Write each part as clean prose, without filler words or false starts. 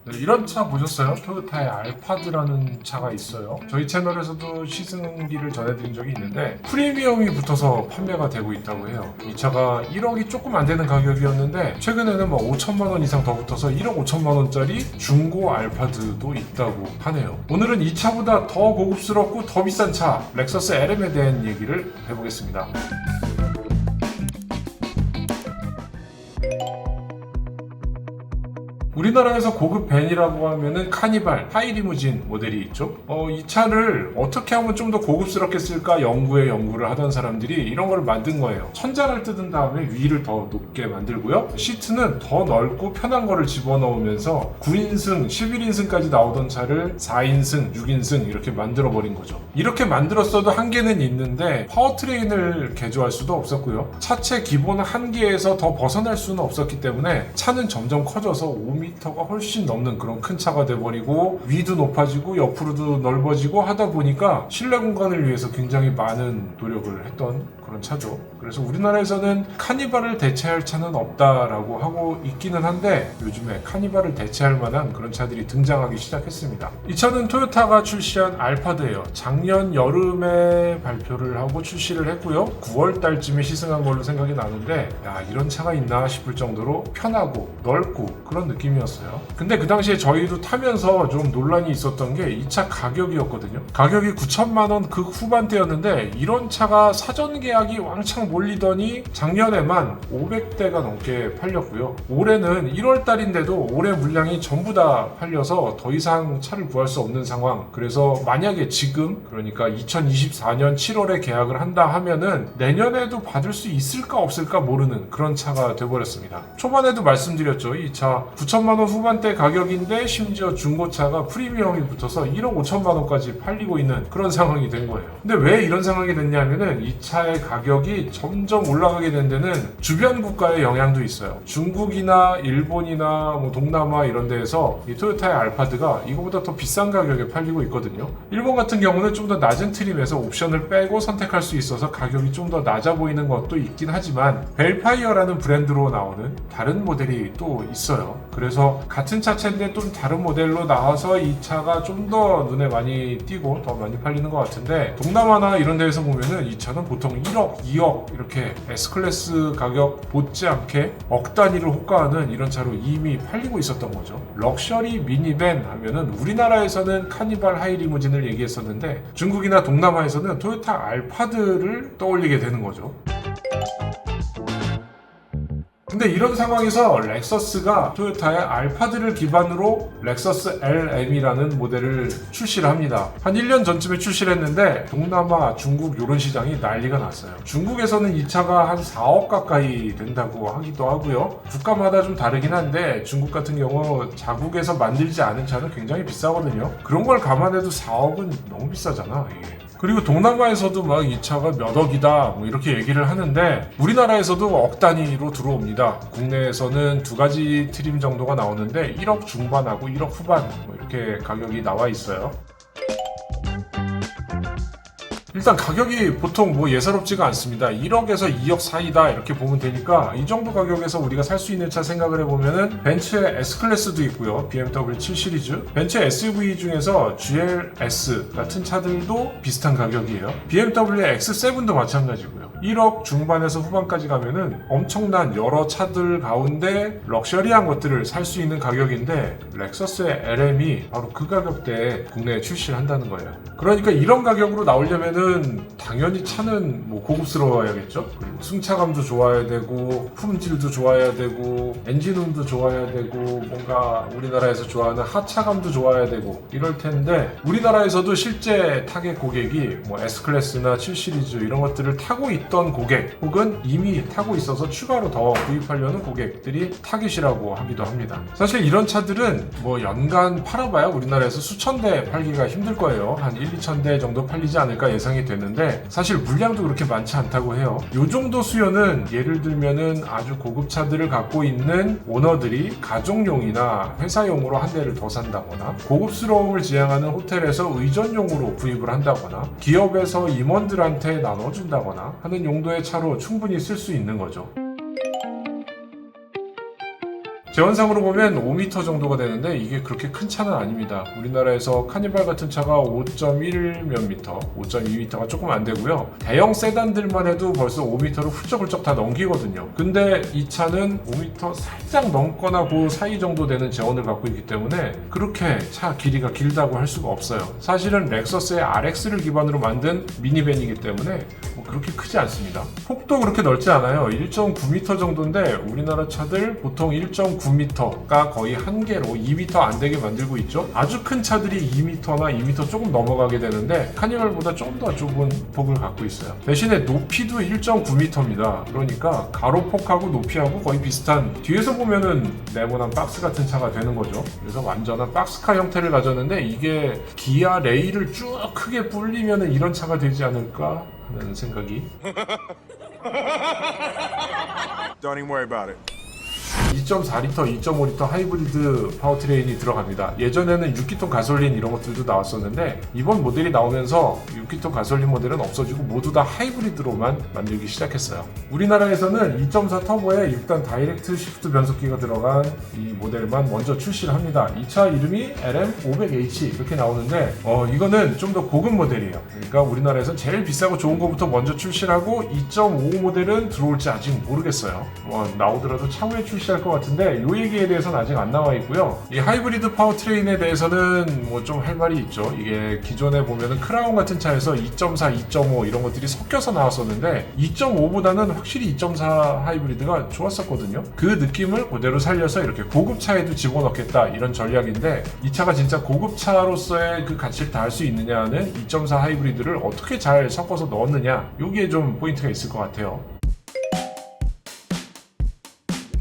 네, 이런 차 보셨어요? 토요타의 알파드라는 차가 있어요. 저희 채널에서도 시승기를 전해드린 적이 있는데 프리미엄이 붙어서 판매가 되고 있다고 해요. 이 차가 1억이 조금 안 되는 가격이었는데 최근에는 뭐 5천만 원 이상 더 붙어서 1억 5천만 원짜리 중고 알파드도 있다고 하네요. 오늘은 이 차보다 더 고급스럽고 더 비싼 차 렉서스 LM에 대한 얘기를 해보겠습니다. 우리나라에서 고급 밴이라고 하면은 카니발, 하이리무진 모델이 있죠. 이 차를 어떻게 하면 좀 더 고급스럽게 쓸까 연구를 하던 사람들이 이런 걸 만든 거예요. 천장을 뜯은 다음에 위를 더 높게 만들고요. 시트는 더 넓고 편한 거를 집어넣으면서 9인승, 11인승까지 나오던 차를 4인승, 6인승 이렇게 만들어 버린 거죠. 이렇게 만들었어도 한계는 있는데 파워트레인을 개조할 수도 없었고요. 차체 기본 한계에서 더 벗어날 수는 없었기 때문에 차는 점점 커져서 5m가 훨씬 넘는 그런 큰 차가 돼버리고 위도 높아지고 옆으로도 넓어지고 하다 보니까 실내 공간을 위해서 굉장히 많은 노력을 했던 그런 차죠. 그래서 우리나라에서는 카니발을 대체할 차는 없다라고 하고 있기는 한데 요즘에 카니발을 대체할 만한 그런 차들이 등장하기 시작했습니다. 이 차는 토요타가 출시한 알파드예요. 작년 여름에 발표를 하고 출시를 했고요. 9월 달쯤에 시승한 걸로 생각이 나는데 야, 이런 차가 있나 싶을 정도로 편하고 넓고 그런 느낌이었어요. 근데 그 당시에 저희도 타면서 좀 논란이 있었던 게 이 차 가격이었거든요. 가격이 9천만 원 그 후반대였는데 이런 차가 사전 계약이 왕창 몰리더니 작년에만 500대가 넘게 팔렸고요. 올해는 1월 달인데도 올해 물량이 전부 다 팔려서 더 이상 차를 구할 수 없는 상황. 그래서 만약에 지금 그러니까 2024년 7월에 계약을 한다 하면은 내년에도 받을 수 있을까 없을까 모르는 그런 차가 돼버렸습니다. 초반에도 말씀드렸죠. 이 차 9천만 원 후반대 가격인데 심지어 중고차가 프리미엄이 붙어서 1억 5천만 원까지 팔리고 있는 그런 상황이 된 거예요. 근데 왜 이런 상황이 됐냐면은 이 차의 가격이 점점 올라가게 된 데는 주변 국가의 영향도 있어요. 중국이나 일본이나 뭐 동남아 이런 데에서 이 토요타의 알파드가 이거보다 더 비싼 가격에 팔리고 있거든요. 일본 같은 경우는 좀 더 낮은 트림에서 옵션을 빼고 선택할 수 있어서 가격이 좀 더 낮아 보이는 것도 있긴 하지만 벨파이어라는 브랜드로 나오는 다른 모델이 또 있어요. 그래서 같은 차체인데 좀 다른 모델로 나와서 이 차가 좀 더 눈에 많이 띄고 더 많이 팔리는 것 같은데 동남아나 이런 데에서 보면은 이 차는 보통 1억, 2억 이렇게 S클래스 가격 못지않게 억 단위를 호가하는 이런 차로 이미 팔리고 있었던 거죠. 럭셔리 미니밴 하면은 우리나라에서는 카니발 하이리무진을 얘기했었는데 중국이나 동남아에서는 토요타 알파드를 떠올리게 되는 거죠. 근데 이런 상황에서 렉서스가 토요타의 알파드를 기반으로 렉서스 LM이라는 모델을 출시를 합니다. 한 1년 전쯤에 출시를 했는데 동남아, 중국 이런 시장이 난리가 났어요. 중국에서는 이 차가 한 4억 가까이 된다고 하기도 하고요. 국가마다 좀 다르긴 한데 중국 같은 경우 자국에서 만들지 않은 차는 굉장히 비싸거든요. 그런 걸 감안해도 4억은 너무 비싸잖아 이게. 그리고 동남아에서도 막 이 차가 몇 억이다 뭐 이렇게 얘기를 하는데 우리나라에서도 억 단위로 들어옵니다. 국내에서는 두 가지 트림 정도가 나오는데 1억 중반하고 1억 후반 뭐 이렇게 가격이 나와 있어요. 일단 가격이 보통 뭐 예사롭지가 않습니다. 1억에서 2억 사이다 이렇게 보면 되니까 이 정도 가격에서 우리가 살 수 있는 차 생각을 해보면은 벤츠의 S클래스도 있고요. BMW 7 시리즈, 벤츠 SUV 중에서 GLS 같은 차들도 비슷한 가격이에요. BMW의 X7도 마찬가지고요. 1억 중반에서 후반까지 가면은 엄청난 여러 차들 가운데 럭셔리한 것들을 살 수 있는 가격인데 렉서스의 LM이 바로 그 가격대에 국내에 출시를 한다는 거예요. 그러니까 이런 가격으로 나오려면은 당연히 차는 뭐 고급스러워야겠죠. 그리고 승차감도 좋아야 되고 품질도 좋아야 되고 엔진음도 좋아야 되고 뭔가 우리나라에서 좋아하는 하차감도 좋아야 되고 이럴 텐데 우리나라에서도 실제 타겟 고객이 뭐 S클래스나 7 시리즈 이런 것들을 타고 있던 고객 혹은 이미 타고 있어서 추가로 더 구입하려는 고객들이 타깃이라고 하기도 합니다. 사실 이런 차들은 뭐 연간 팔아봐야 우리나라에서 수천 대 팔기가 힘들 거예요. 한 1, 2천 대 정도 팔리지 않을까 예상이 되는데 사실 물량도 그렇게 많지 않다고 해요. 이 정도 수요는 예를 들면은 아주 고급 차들을 갖고 있는 오너들이 가족용이나 회사용으로 한 대를 더 산다거나 고급스러움을 지향하는 호텔에서 의전용으로 구입을 한다거나 기업에서 임원들한테 나눠준다거나 하는 용도의 차로 충분히 쓸 수 있는 거죠. 제원상으로 보면 5m 정도가 되는데 이게 그렇게 큰 차는 아닙니다. 우리나라에서 카니발 같은 차가 5.1 몇 미터, 5.2m가 조금 안 되고요. 대형 세단들만 해도 벌써 5m를 훌쩍훌쩍 다 넘기거든요. 근데 이 차는 5m 살짝 넘거나 그 사이 정도 되는 제원을 갖고 있기 때문에 그렇게 차 길이가 길다고 할 수가 없어요. 사실은 렉서스의 RX를 기반으로 만든 미니밴이기 때문에 뭐 그렇게 크지 않습니다. 폭도 그렇게 넓지 않아요. 1.9m 정도인데 우리나라 차들 보통 1.9m가 거의 한계로 2m 안 되게 만들고 있죠. 아주 큰 차들이 2m나 2m 조금 넘어가게 되는데 카니발보다 좀 더 좁은 폭을 갖고 있어요. 대신에 높이도 1.9m입니다. 그러니까 가로폭하고 높이하고 거의 비슷한, 뒤에서 보면은 네모난 박스 같은 차가 되는 거죠. 그래서 완전한 박스카 형태를 가졌는데 이게 기아 레일을 쭉 크게 불리면은 이런 차가 되지 않을까 하는 생각이. Don't even worry about it. 2.4L, 2.5L 하이브리드 파워트레인이 들어갑니다. 예전에는 6기통 가솔린 이런 것들도 나왔었는데 이번 모델이 나오면서 6기통 가솔린 모델은 없어지고 모두 다 하이브리드로만 만들기 시작했어요. 우리나라에서는 2.4 터보에 6단 다이렉트 시프트 변속기가 들어간 이 모델만 먼저 출시를 합니다. 이 차 이름이 LM500H 이렇게 나오는데 이거는 좀 더 고급 모델이에요. 그러니까 우리나라에서 제일 비싸고 좋은 거부터 먼저 출시를 하고 2.5 모델은 들어올지 아직 모르겠어요. 나오더라도 차후에 출시할 것 같은데 이 얘기에 대해서는 아직 안 나와 있고요. 이 하이브리드 파워트레인에 대해서는 뭐 좀 할 말이 있죠. 이게 기존에 보면은 크라운 같은 차에서 2.4, 2.5 이런 것들이 섞여서 나왔었는데 2.5보다는 확실히 2.4 하이브리드가 좋았었거든요. 그 느낌을 그대로 살려서 이렇게 고급차에도 집어넣겠다 이런 전략인데 이 차가 진짜 고급차로서의 그 가치를 다할 수 있느냐는 2.4 하이브리드를 어떻게 잘 섞어서 넣었느냐, 여기에 좀 포인트가 있을 것 같아요.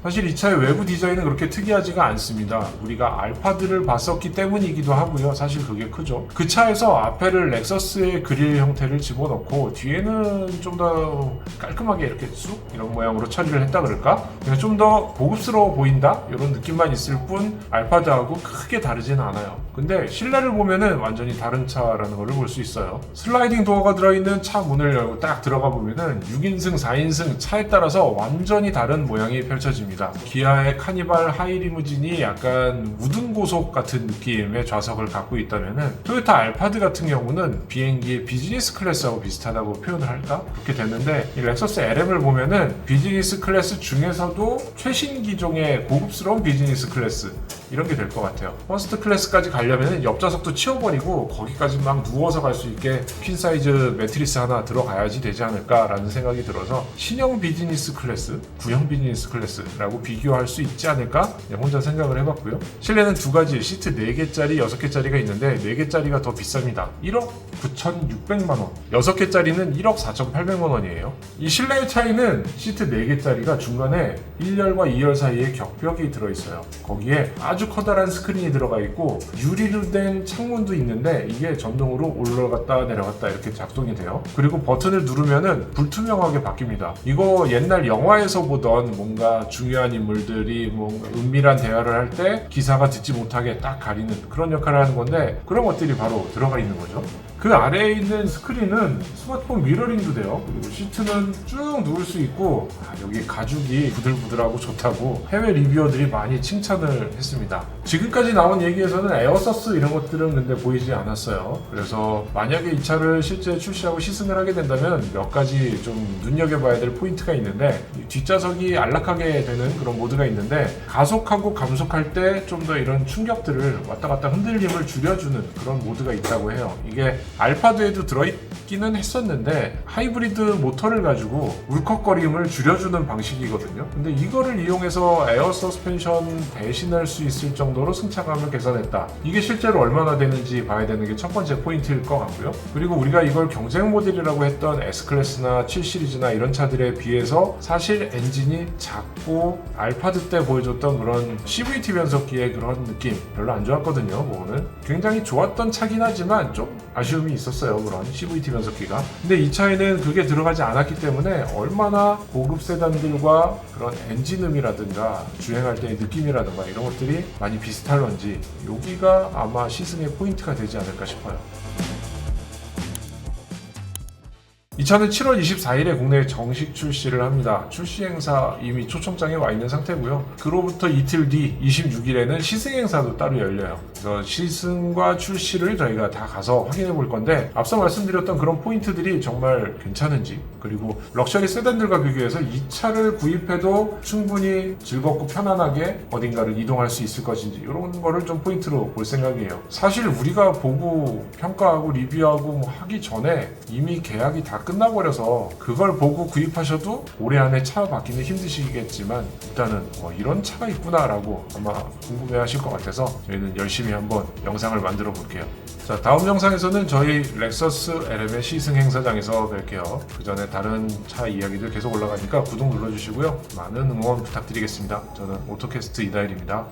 사실 이 차의 외부 디자인은 그렇게 특이하지가 않습니다. 우리가 알파드를 봤었기 때문이기도 하고요. 사실 그게 크죠. 그 차에서 앞에를 렉서스의 그릴 형태를 집어넣고 뒤에는 좀 더 깔끔하게 이렇게 쑥 이런 모양으로 처리를 했다 그럴까? 그냥 좀 더 고급스러워 보인다? 이런 느낌만 있을 뿐 알파드하고 크게 다르지는 않아요. 근데 실내를 보면은 완전히 다른 차라는 걸 볼 수 있어요. 슬라이딩 도어가 들어있는 차 문을 열고 딱 들어가 보면은 6인승, 4인승 차에 따라서 완전히 다른 모양이 펼쳐집니다. 기아의 카니발 하이리무진이 약간 우등 고속 같은 느낌의 좌석을 갖고 있다면은 토요타 알파드 같은 경우는 비행기의 비즈니스 클래스하고 비슷하다고 표현을 할까? 그렇게 됐는데 이 렉서스 LM을 보면은 비즈니스 클래스 중에서도 최신 기종의 고급스러운 비즈니스 클래스 이런 게 될 것 같아요. 퍼스트 클래스까지 가려면 옆좌석도 치워버리고 거기까지 막 누워서 갈 수 있게 퀸 사이즈 매트리스 하나 들어가야지 되지 않을까라는 생각이 들어서 신형 비즈니스 클래스, 구형 비즈니스 클래스라고 비교할 수 있지 않을까 혼자 생각을 해봤고요. 실내는 두 가지 시트 4개짜리, 6개짜리가 있는데 4개짜리가 더 비쌉니다. 1억 9,600만 원, 6개짜리는 1억 4,800만 원이에요. 이 실내의 차이는 시트 4개짜리가 중간에 1열과 2열 사이에 격벽이 들어있어요. 거기에 아주 커다란 스크린이 들어가 있고 유리로 된 창문도 있는데 이게 전동으로 올라갔다 내려갔다 이렇게 작동이 돼요. 그리고 버튼을 누르면은 불투명하게 바뀝니다. 이거 옛날 영화에서 보던 뭔가 중요한 인물들이 뭔가 은밀한 대화를 할 때 기사가 듣지 못하게 딱 가리는 그런 역할을 하는 건데 그런 것들이 바로 들어가 있는 거죠. 그 아래에 있는 스크린은 스마트폰 미러링도 돼요. 그리고 시트는 쭉 누울 수 있고 여기 가죽이 부들부들하고 좋다고 해외 리뷰어들이 많이 칭찬을 했습니다. 지금까지 나온 얘기에서는 에어서스 이런 것들은 근데 보이지 않았어요. 그래서 만약에 이 차를 실제 출시하고 시승을 하게 된다면 몇 가지 좀 눈여겨봐야 될 포인트가 있는데 뒷좌석이 안락하게 되는 그런 모드가 있는데 가속하고 감속할 때 좀 더 이런 충격들을 왔다 갔다 흔들림을 줄여주는 그런 모드가 있다고 해요. 이게 알파드에도 들어있기는 했었는데 하이브리드 모터를 가지고 울컥거림을 줄여주는 방식이거든요. 근데 이거를 이용해서 에어 서스펜션 대신할 수 있을 정도로 승차감을 개선했다. 이게 실제로 얼마나 되는지 봐야 되는 게 첫 번째 포인트일 것 같고요. 그리고 우리가 이걸 경쟁 모델이라고 했던 S클래스나 7시리즈나 이런 차들에 비해서 사실 엔진이 작고 알파드 때 보여줬던 그런 CVT 변속기의 그런 느낌 별로 안 좋았거든요. 그거는 굉장히 좋았던 차긴 하지만 좀 아쉬움이 있었어요. 그런 CVT 변속기가. 근데 이 차에는 그게 들어가지 않았기 때문에 얼마나 고급 세단들과 그런 엔진음이라든가 주행할 때의 느낌이라든가 이런 것들이 많이 비슷할런지 여기가 아마 시승의 포인트가 되지 않을까 싶어요. 이 차는 7월 24일에 국내에 정식 출시를 합니다. 출시 행사 이미 초청장에 와 있는 상태고요. 그로부터 이틀 뒤 26일에는 시승 행사도 따로 열려요. 그래서 시승과 출시를 저희가 다 가서 확인해 볼 건데, 앞서 말씀드렸던 그런 포인트들이 정말 괜찮은지, 그리고 럭셔리 세단들과 비교해서 이 차를 구입해도 충분히 즐겁고 편안하게 어딘가를 이동할 수 있을 것인지, 이런 거를 좀 포인트로 볼 생각이에요. 사실 우리가 보고 평가하고 리뷰하고 뭐 하기 전에 이미 계약이 다 끝나버려서 그걸 보고 구입하셔도 올해 안에 차 받기는 힘드시겠지만, 일단은 이런 차가 있구나 라고 아마 궁금해 하실 것 같아서 저희는 열심히 한번 영상을 만들어 볼게요. 자, 다음 영상에서는 저희 렉서스 LM의 시승 행사장에서 뵐게요. 그 전에 다른 차 이야기들 계속 올라가니까 구독 눌러주시고요. 많은 응원 부탁드리겠습니다. 저는 오토캐스트 이다일입니다.